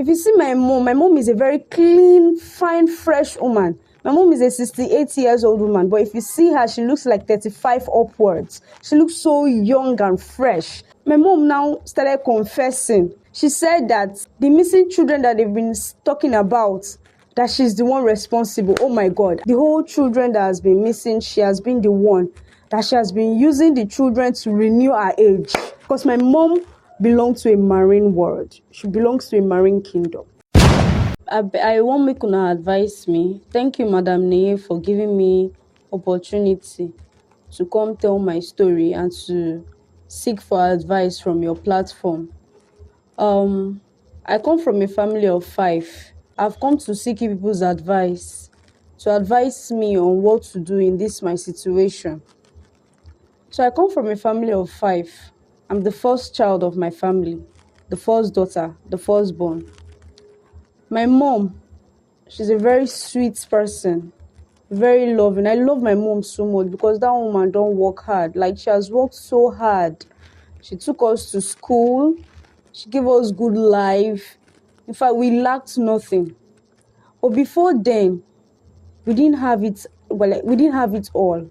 If you see my mom is a very clean, fine, fresh woman. My mom is a 68 years old woman, but if you see her, she looks like 35 upwards. She looks so young and fresh. My mom now started confessing. She said that the missing children that they've been talking about, that she's the one responsible. Oh my God. The whole children that has been missing, she has been the one. That she has been using the children to renew her age. Because my mom belongs to a marine world. She belongs to a marine kingdom. I want make una advise me. Thank you, Madam Neye, for giving me opportunity to come tell my story and to seek for advice from your platform. I come from a family of 5. I've come to seek people's advice, to advise me on what to do in this my situation. So I come from a family of 5. I'm the first child of my family, the first daughter, the firstborn. My mom, she's a very sweet person, very loving. I love my mom so much because that woman don't work hard. Like, she has worked so hard. She took us to school. She gave us good life. In fact, we lacked nothing. But before then, we didn't have it. Well, we didn't have it all.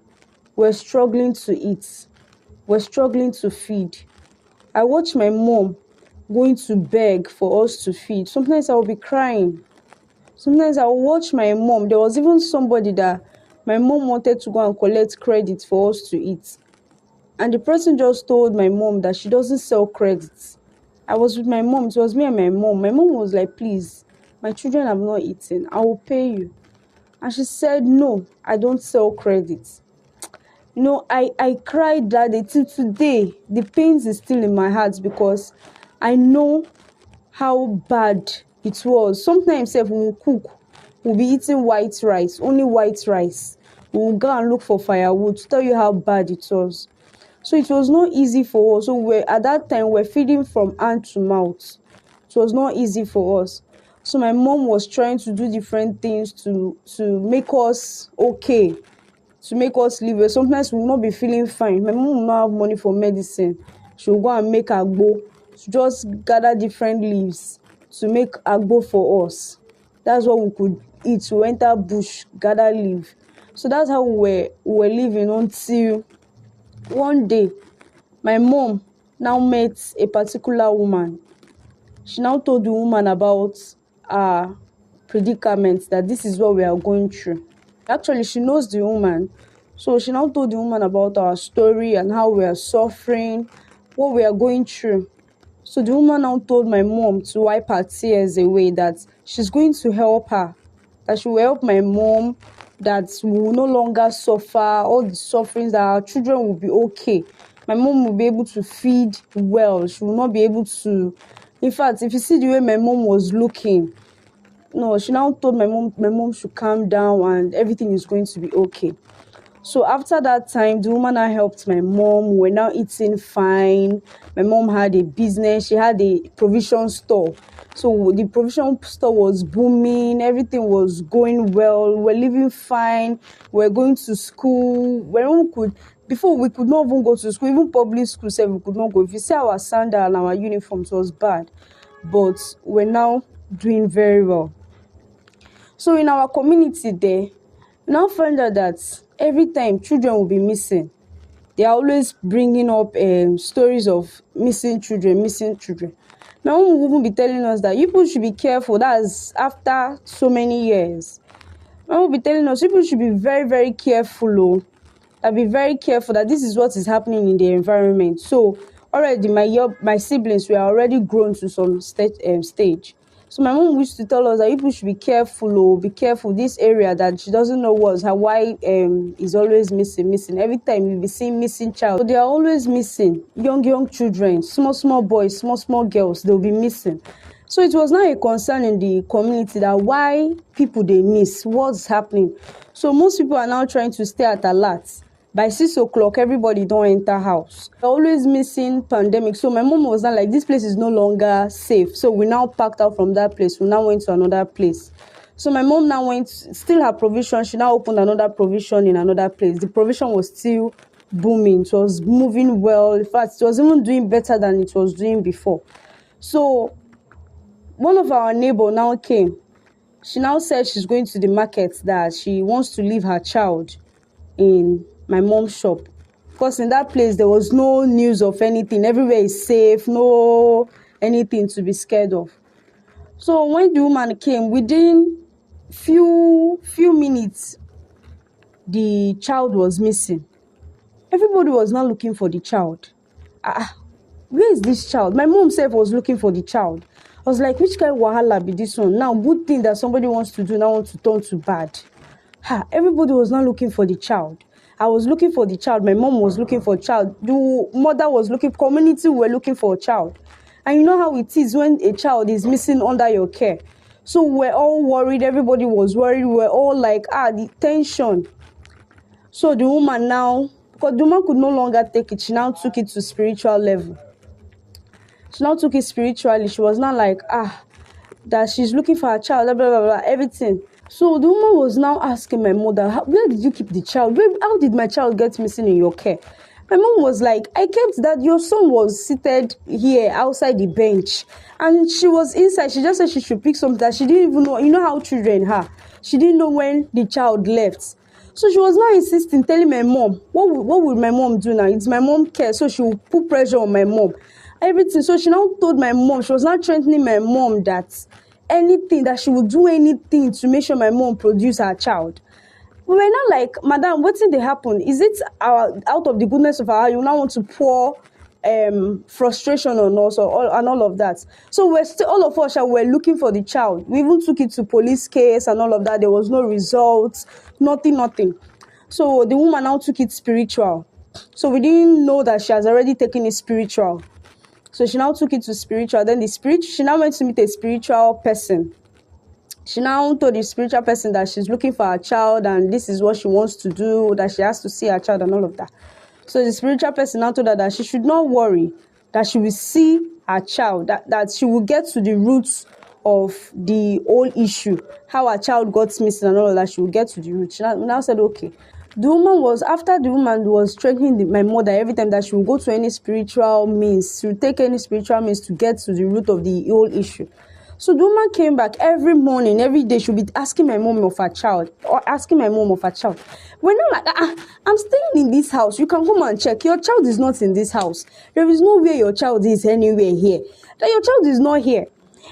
We're struggling to eat. We're struggling to feed. I watch my mom going to beg for us to feed. Sometimes I will be crying. Sometimes I will watch my mom. There was even somebody that my mom wanted to go and collect credit for us to eat. And the person just told my mom that she doesn't sell credits. I was with my mom. It was me and my mom. My mom was like, please, my children have not eaten. I will pay you. And she said, no, I don't sell credits. You know, I cried that day till today. The pains is still in my heart because I know how bad it was. Sometimes if we will cook, we'll be eating white rice, only white rice. We'll go and look for firewood to tell you how bad it was. So it was not easy for us. So at that time, we're feeding from hand to mouth. It was not easy for us. So my mom was trying to do different things to make us okay, to make us live well. Sometimes we will not be feeling fine. My mom will not have money for medicine. She will go and make agbo, to just gather different leaves to make agbo for us. That's what we could eat. We enter bush, gather leaf. So that's how we were living until one day my mom now met a particular woman. She now told the woman about her predicament, that this is what we are going through. Actually, she knows the woman. So she now told the woman about our story and how we are suffering, what we are going through. So the woman now told my mom to wipe her tears away, that she's going to help her, that she will help my mom, that we will no longer suffer all the sufferings, that our children will be okay. My mom will be able to feed well. She will not be able to. In fact, if you see the way my mom was looking, no, she now told my mom should calm down and everything is going to be okay. So after that time, the woman now helped my mom. We're now eating fine. My mom had a business. She had a provision store. So the provision store was booming. Everything was going well. We're living fine. We're going to school. Before we could not even go to school. Even public school said we could not go. If you see our sandal and our uniforms, it was bad. But we're now doing very well. So in our community there, we now find out that every time children will be missing, they are always bringing up stories of missing children. My mom will even be telling us that people should be careful. That's after so many years. My mom will be telling us people should be very, very careful. Be very careful that this is what is happening in the environment. So already my siblings were already grown to some stage. So my mom used to tell us that people should be careful, be careful this area, that she doesn't know why is always missing. Every time you'll be seeing missing child. So they are always missing. Young children, small boys, small girls, they'll be missing. So it was now a concern in the community that why people they miss, what's happening. So most people are now trying to stay at alert. By 6 o'clock, everybody don't enter house. They're always missing pandemic. So my mom was not like, this place is no longer safe. So we now packed out from that place. We now went to another place. So my mom now went, still her provision. She now opened another provision in another place. The provision was still booming. It was moving well. In fact, it was even doing better than it was doing before. So one of our neighbor now came. She now said she's going to the market, that she wants to leave her child in my mom's shop, because in that place there was no news of anything. Everywhere is safe, no anything to be scared of. So when the woman came, within few minutes, the child was missing. Everybody was now looking for the child. Where is this child? My mom self was looking for the child. I was like, which kind of wahala be this one? Now, good thing that somebody wants to do, now want to turn to bad. Everybody was now looking for the child. I was looking for the child. My mom was looking for a child. The mother was looking, community were looking for a child. And you know how it is when a child is missing under your care. So we're all worried. Everybody was worried. We're all like, the tension. So the woman now, because the woman could no longer take it, she now took it to spiritual level. She now took it spiritually. She was not like, that she's looking for her child, blah, blah, blah, blah, everything. So the woman was now asking my mother, where did you keep the child? How did my child get missing in your care? My mom was like, I kept that. Your son was seated here outside the bench. And she was inside. She just said she should pick something that she didn't even know. You know how children are. She didn't know when the child left. So she was now insisting, telling my mom, what would my mom do now? It's my mom care. So she would put pressure on my mom. Everything. So she now told my mom, she was now threatening my mom that anything, that she would do anything to make sure my mom produce her child. We were not like, madam, what did they happen? Is it out of the goodness of our heart, you now want to pour frustration on us and all of that? So we're still, all of us were looking for the child. We even took it to police case and all of that. There was no results, nothing. So the woman now took it spiritual. So we didn't know that she has already taken it spiritual. So she now took it to spiritual. Then she now went to meet a spiritual person. She now told the spiritual person that she's looking for her child and this is what she wants to do, that she has to see her child and all of that. So the spiritual person now told her that she should not worry, that she will see her child, that she will get to the roots of the whole issue, how her child got missing and all of that. She will get to the roots. She now said, okay. After the woman was threatening my mother every time that she will go to any spiritual means, she will take any spiritual means to get to the root of the whole issue. So the woman came back every morning, every day. She'll be asking my mom of her child, or asking my mom of her child. We're not like, I'm staying in this house. You can come and check. Your child is not in this house. There is no way your child is anywhere here. That your child is not here.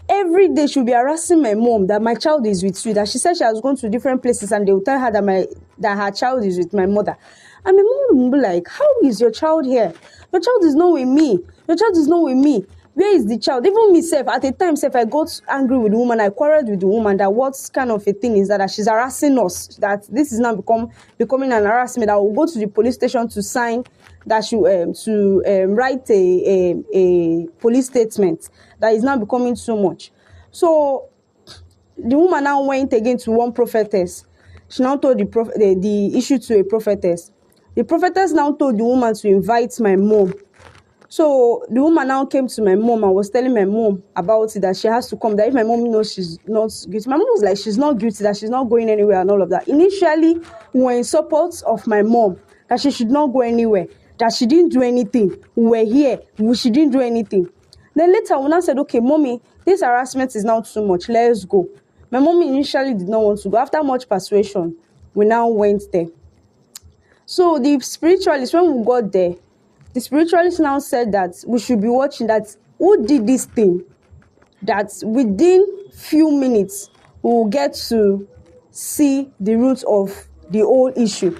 Every day she'll be harassing my mom that my child is with you. That she said she has gone to different places and they will tell her that her child is with my mother. And my mom will be like, how is your child here? Your child is not with me. Your child is not with me. Where is the child? Even myself, at a time, I got angry with the woman. I quarreled with the woman that what kind of a thing is that she's harassing us, that this is now becoming an harassment. I will go to the police station to sign, that she write a police statement that is now becoming too much. So the woman now went again to one prophetess. She now told the issue to a prophetess. The prophetess now told the woman to invite my mom. So the woman now came to my mom and was telling my mom about it, that she has to come, that if my mom knows she's not guilty. My mom was like, she's not guilty, that she's not going anywhere and all of that. Initially, we were in support of my mom, that she should not go anywhere, that she didn't do anything. We were here, she didn't do anything. Then later, we now said, okay, mommy, this harassment is now too much, let's go. My mom initially did not want to go. After much persuasion, we now went there. So the spiritualist, when we got there, the spiritualist now said that we should be watching, that who did this thing, that within few minutes we will get to see the root of the whole issue.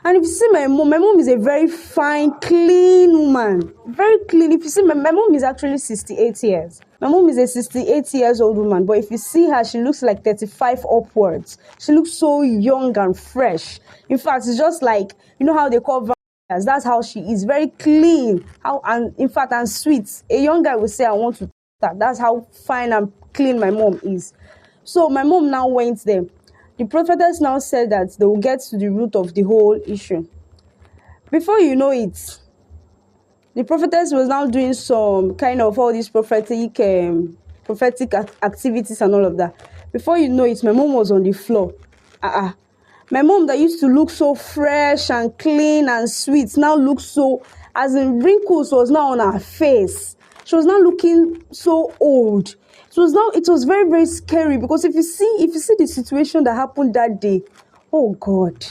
And if you see my mom is a very fine, clean woman. Very clean. If you see my mom is actually 68 years. My mom is a 68 years old woman. But if you see her, she looks like 35 upwards. She looks so young and fresh. In fact, it's just like, you know how they call vampires. That's how she is. Very clean. And sweet. A young guy will say, I want to that. That's how fine and clean my mom is. So my mom now went there. The prophetess now said that they will get to the root of the whole issue. Before you know it, the prophetess was now doing some kind of all these prophetic activities and all of that. Before you know it, my mom was on the floor. My mom that used to look so fresh and clean and sweet now looks so, as in wrinkles was now on her face. She was now looking so old. It was very, very scary, because if you see the situation that happened that day, oh God.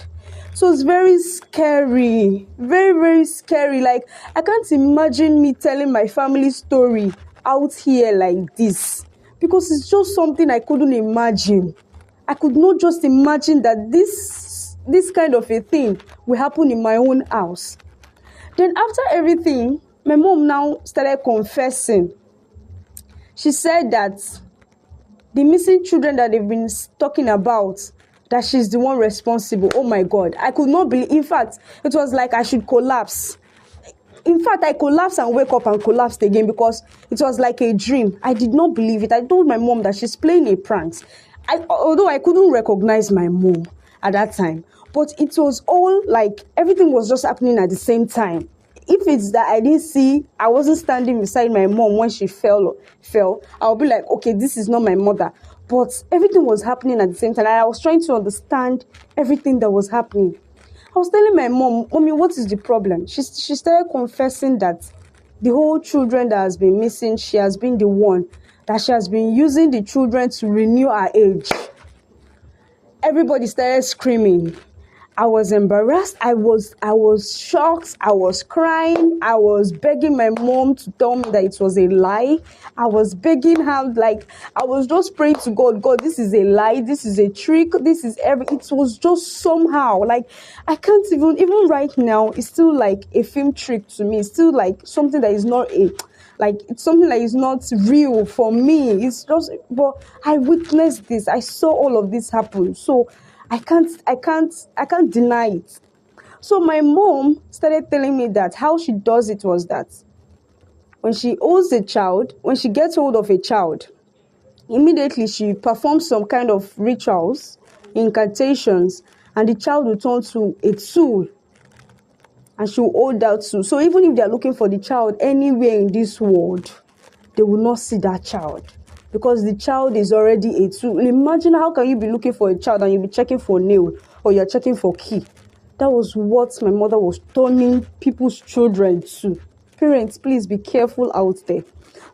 So it's very scary, very, very scary. Like, I can't imagine me telling my family story out here like this, because it's just something I couldn't imagine. I could not just imagine that this kind of a thing will happen in my own house. Then after everything, my mom now started confessing. She said that the missing children that they've been talking about, that she's the one responsible. Oh my God. I could not believe. In fact, it was like I should collapse. In fact, I collapsed and wake up and collapsed again, because it was like a dream. I did not believe it. I told my mom that she's playing a prank. Although I couldn't recognize my mom at that time, but it was all like everything was just happening at the same time. If it's that I didn't see, I wasn't standing beside my mom when she fell, I'll be like, okay, this is not my mother. But everything was happening at the same time. I was trying to understand everything that was happening. I was telling my mom, Mommy, what is the problem? She started confessing that the whole children that has been missing, she has been the one, that she has been using the children to renew her age. Everybody started screaming. I was embarrassed. I was shocked. I was crying. I was begging my mom to tell me that it was a lie. I was begging her, like, I was just praying to God, God, this is a lie. This is a trick. It was just somehow, like, I can't even right now, it's still like a film trick to me. It's still like something that is not it's something that is not real for me. It's just, but I witnessed this. I saw all of this happen. So I can't deny it. So my mom started telling me that how she does it was that when she gets hold of a child, immediately she performs some kind of rituals, incantations, and the child will turn to a tool, and she will hold that tool. So even if they are looking for the child anywhere in this world, they will not see that child, because the child is already a tool. Imagine, how can you be looking for a child and you'll be checking for nail, or you're checking for key? That was what my mother was turning people's children to. Parents, please be careful out there.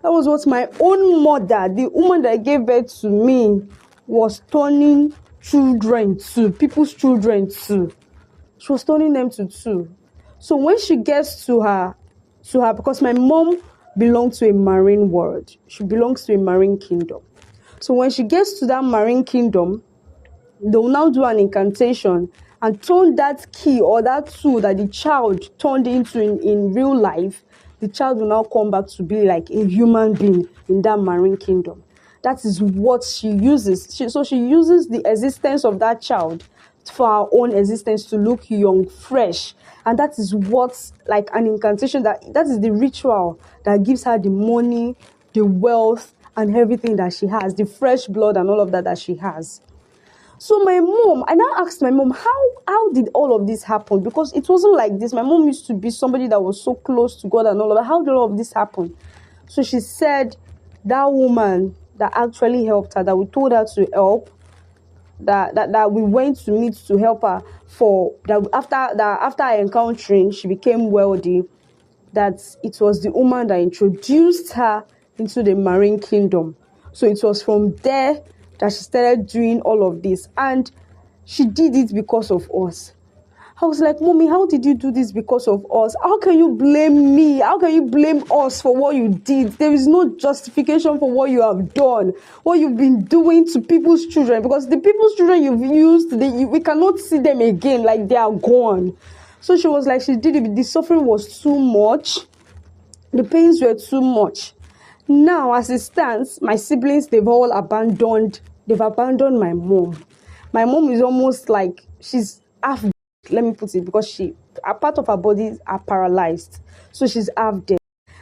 That was what my own mother, the woman that gave birth to me, was turning children to, people's children to. She was turning them to two. So when she gets to her, because my mom belonged to a marine world. She belongs to a marine kingdom. So when she gets to that marine kingdom, they will now do an incantation and turn that key or that tool that the child turned into in real life, the child will now come back to be like a human being in that marine kingdom. That is what she uses. So she uses the existence of that child for our own existence to look young, fresh. And that is what's like an incantation, that is the ritual that gives her the money, the wealth, and everything that she has, the fresh blood and all of that she has. So my mom, I now asked my mom, how did all of this happen? Because it wasn't like this. My mom used to be somebody that was so close to God and all of that. How did all of this happen? So she said that woman that actually helped her, that we told her to help, that we went to meet to help her, for that after her encountering, she became wealthy, that it was the woman that introduced her into the marine kingdom. So it was from there that she started doing all of this, and she did it because of us. I was like, Mommy, how did you do this because of us? How can you blame me? How can you blame us for what you did? There is no justification for what you have done, what you've been doing to people's children, because the people's children you've used, we cannot see them again, like they are gone. So she was like, she did it. The suffering was too much. The pains were too much. Now, as it stands, my siblings, they've abandoned my mom. My mom is almost like, she's half, let me put it, because a part of her body are paralyzed. So she's half dead.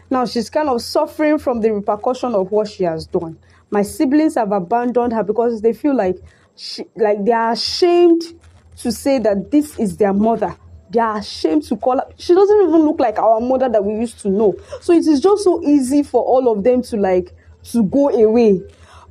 Now she's kind of suffering from the repercussion of what she has done. My siblings have abandoned her because they feel like they are ashamed to say that this is their mother. They are ashamed to call her. She doesn't even look like our mother that we used to know. So it is just so easy for all of them to go away.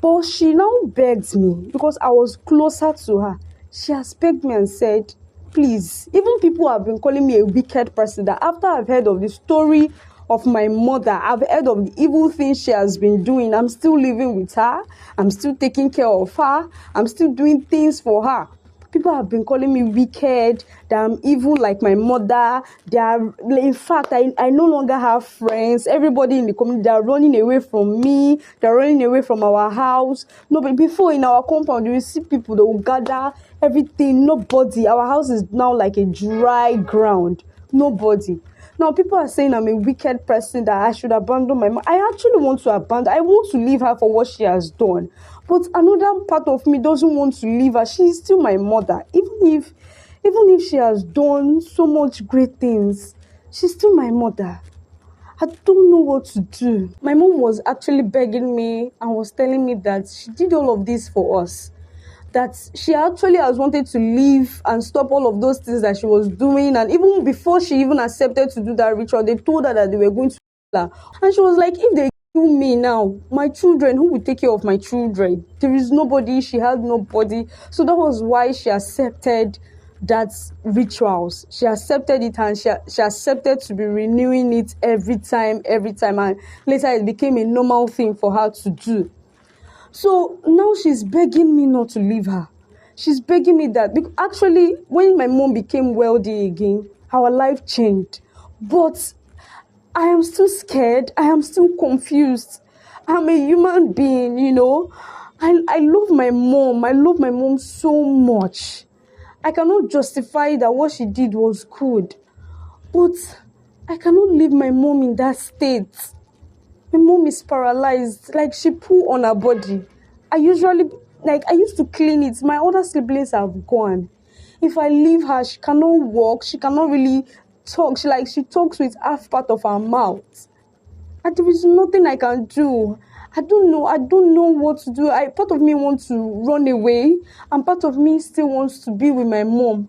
But she now begged me, because I was closer to her. She has begged me and said, please, even people have been calling me a wicked person, that after I've heard of the story of my mother. I've heard of the evil things she has been doing. I'm still living with her. I'm still taking care of her. I'm still doing things for her. People have been calling me wicked, that I'm evil like my mother. In fact, I no longer have friends. Everybody in the community, they're running away from me. They're running away from our house. No, but before in our compound, you will see people, they will gather everything. Nobody. Our house is now like a dry ground. Nobody. Now, people are saying I'm a wicked person, that I should abandon my mom. I actually want to abandon. I want to leave her for what she has done. But another part of me doesn't want to leave her. She is still my mother. Even if she has done so much great things, she's still my mother. I don't know what to do. My mom was actually begging me and was telling me that she did all of this for us. That she actually has wanted to leave and stop all of those things that she was doing. And even before she even accepted to do that ritual, they told her that they were going to kill her. And she was like, if they kill me now, my children, who will take care of my children? There is nobody. She had nobody. So that was why she accepted that rituals. She accepted it, and she accepted to be renewing it every time. And later it became a normal thing for her to do. So now she's begging me not to leave her. She's begging me that. Because actually, when my mom became wealthy again, our life changed. But I am still scared. I am still confused. I'm a human being, I love my mom. I love my mom so much. I cannot justify that what she did was good. But I cannot leave my mom in that state. My mom is paralyzed, like she poo on her body. I used to clean it. My other siblings have gone. If I leave her, she cannot walk. She cannot really talk. She talks with half part of her mouth. And there is nothing I can do. I don't know what to do. Part of me wants to run away, and part of me still wants to be with my mom.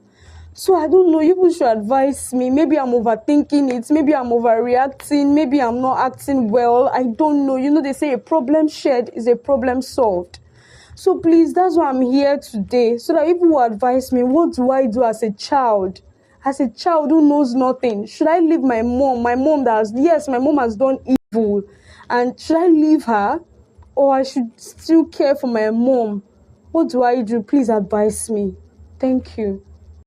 So I don't know, you should advise me. Maybe I'm overthinking it. Maybe I'm overreacting. Maybe I'm not acting well. I don't know. They say a problem shared is a problem solved. So please, that's why I'm here today. So that people will advise me, what do I do as a child? As a child who knows nothing. Should I leave my mom? My mom my mom has done evil. And should I leave her? Or I should still care for my mom? What do I do? Please advise me. Thank you.